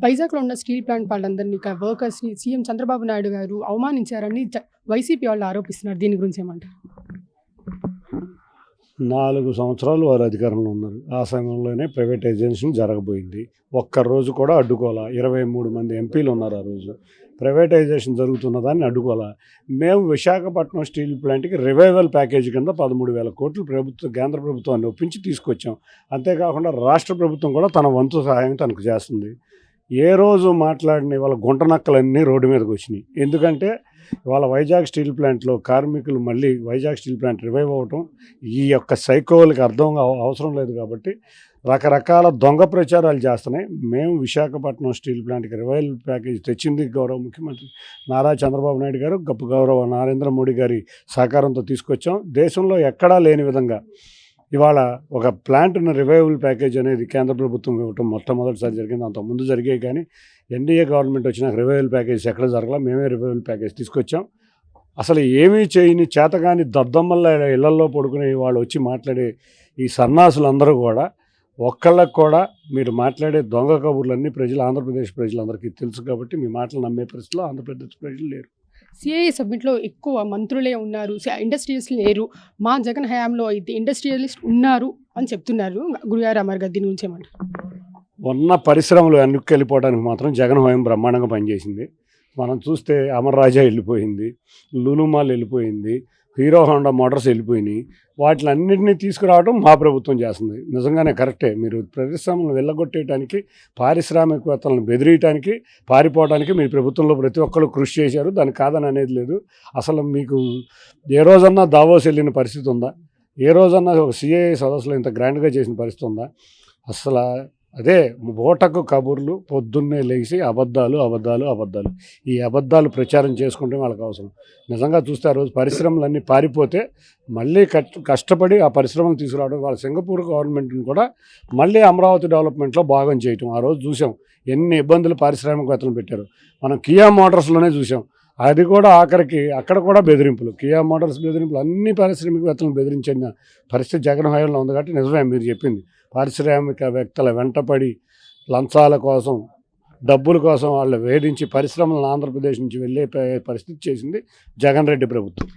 వైజాగ్‌లో ఉన్న steel plant వాళ్ళందరినీ వర్కర్స్‌ని సీఎం చంద్రబాబు నాయుడు గారు అవమానించారని వైసీపీ వాళ్ళు ఆరోపిస్తున్నారు. దీని గురించి ఏమంటారు? 4 సంవత్సరాలు వారు అధికారంలో ఉన్నారు. ఆ సమయంలోనే ప్రైవేటైజేషన్ జరగబోయింది. ఒక్కరోజు కూడా అడ్డుకోలా. 23 మంది ఎంపీలు ఉన్నారు ఆ రోజు. ప్రైవేటైజేషన్ జరుగుతున్న దాన్ని అడ్డుకోలా. మేము విశాఖపట్నం స్టీల్ ప్లాంట్‌కి రివైవల్ ప్యాకేజీ కింద 13,000 కోట్లు కేంద్ర ప్రభుత్వాన్ని ఒప్పించి తీసుకొచ్చాం. అంతేకాకుండా రాష్ట్ర ప్రభుత్వం కూడా తన వంతు సహాయం తనకు చేస్తుంది. ఏ రోజు మాట్లాడిన ఇవాళ గుంట నక్కలన్నీ రోడ్డు మీదకి వచ్చినాయి. ఎందుకంటే ఇవాళ వైజాగ్ స్టీల్ ప్లాంట్లో కార్మికులు మళ్ళీ వైజాగ్ స్టీల్ ప్లాంట్ రివైవ్ అవ్వటం ఈ యొక్క సైకోలకి అవసరం లేదు కాబట్టి రకరకాల దొంగ ప్రచారాలు చేస్తున్నాయి. మేము విశాఖపట్నం స్టీల్ ప్లాంట్కి రివైవల్ ప్యాకేజ్ తెచ్చింది గౌరవ ముఖ్యమంత్రి నారా చంద్రబాబు నాయుడు గారు, గౌరవ నరేంద్ర మోడీ గారి సహకారంతో తీసుకొచ్చాం. దేశంలో ఎక్కడా లేని విధంగా ఇవాళ ఒక ప్లాంట్ను రివైవల్ ప్యాకేజ్ అనేది కేంద్ర ప్రభుత్వం ఇవ్వటం మొట్టమొదటిసారి జరిగింది. అంతకుముందు జరిగాయి కానీ ఎన్డీఏ గవర్నమెంట్ వచ్చినాక రివైవల్ ప్యాకేజ్ ఎక్కడ జరగలా. మేమే రివైవల్ ప్యాకేజ్ తీసుకొచ్చాం. అసలు ఏమీ చేయని చేతగాని దద్దమ్మల్ల ఇళ్లల్లో పడుకునే వాళ్ళు వచ్చి మాట్లాడే ఈ సన్నాసులందరూ కూడా ఒక్కళ్ళకు కూడా మీరు మాట్లాడే దొంగ కబుర్లన్నీ ఆంధ్రప్రదేశ్ ప్రజలందరికీ తెలుసు కాబట్టి మీ మాటలు నమ్మే పరిస్థితిలో ఆంధ్రప్రదేశ్ ప్రజలు లేరు. సిఐఏ సబ్మిట్లో ఎక్కువ మంత్రులే ఉన్నారు, ఇండస్ట్రియలిస్ట్ లేరు. మా జగన్ హయాంలో అయితే ఇండస్ట్రియలిస్ట్ ఉన్నారు అని చెప్తున్నారు. గురుగారు అమర్ గారు దీని గురించి ఏమంటారు? ఉన్న పరిశ్రమలు వెనక్కి వెళ్ళిపోవడానికి మాత్రం జగన్ హోయం బ్రహ్మాండంగా పనిచేసింది. మనం చూస్తే అమర్ రాజా వెళ్ళిపోయింది, లులు మాల్ వెళ్ళిపోయింది, హీరో హోండా మోటార్స్ వెళ్ళిపోయినాయి. వాటిలన్నింటినీ తీసుకురావడం మా ప్రభుత్వం చేస్తుంది. నిజంగానే కరెక్టే. మీరు పరిశ్రమలను వెళ్ళగొట్టేయడానికి, పారిశ్రామికవేత్తలను బెదిరియటానికి, పారిపోవడానికి మీ ప్రభుత్వంలో ప్రతి ఒక్కరు కృషి చేశారు. దానికి కాదని అనేది లేదు. అసలు మీకు ఏ రోజన్నా దావోస్ వెళ్ళిన పరిస్థితి ఉందా? ఏ రోజన్నా ఒక సిఐఏ సదస్సులో ఇంత గ్రాండ్గా చేసిన పరిస్థితి ఉందా? అసలు అదే ఓటకు కబుర్లు, పొద్దున్నే లేచి అబద్ధాలు. ఈ అబద్ధాలు ప్రచారం చేసుకుంటే వాళ్ళకి అవసరం. నిజంగా చూస్తే ఆ రోజు పరిశ్రమలన్నీ పారిపోతే మళ్ళీ కష్టపడి ఆ పరిశ్రమలు తీసుకురావడం, వాళ్ళ సింగపూర్ గవర్నమెంట్ని కూడా మళ్ళీ అమరావతి డెవలప్మెంట్లో భాగం చేయటం. ఆ రోజు చూసాం ఎన్ని ఇబ్బందులు పారిశ్రామికవేత్తలు పెట్టారు. మనం కియా మోటార్స్లోనే చూసాం. అది కూడా ఆఖరికి అక్కడ కూడా బెదిరింపులు, కియా మోటార్స్ బెదిరింపులు, అన్ని పారిశ్రామికవేత్తలను బెదిరించిన పరిస్థితి జగన్ హయాంలో ఉంది. కాబట్టి నిజమే మీరు చెప్పింది. పారిశ్రామికవేత్తల వెంటపడి లంచాల కోసం, డబ్బుల కోసం వాళ్ళు వేధించి పరిశ్రమలను ఆంధ్రప్రదేశ్ నుంచి వెళ్ళే పరిస్థితి చేసింది జగన్ రెడ్డి ప్రభుత్వం.